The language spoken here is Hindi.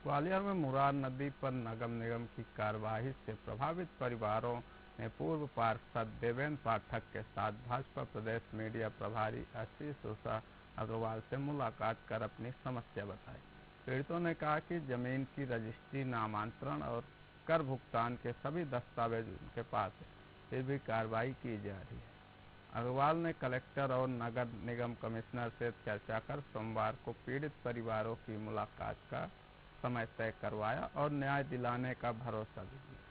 ग्वालियर में मुरार नदी पर नगर निगम की कार्यवाही से प्रभावित परिवारों ने पूर्व पार्षद देवेंद्र पाठक के साथ भाजपा प्रदेश मीडिया प्रभारी आशीष उषा अग्रवाल से मुलाकात कर अपनी समस्या बताई। पीड़ितों ने कहा कि जमीन की रजिस्ट्री, नामांतरण और कर भुगतान के सभी दस्तावेज उनके पास है, फिर भी कार्रवाई की जा रही है। अग्रवाल ने कलेक्टर और नगर निगम कमिश्नर से चर्चा कर सोमवार को पीड़ित परिवारों की मुलाकात का समय तय करवाया और न्याय दिलाने का भरोसा दिया।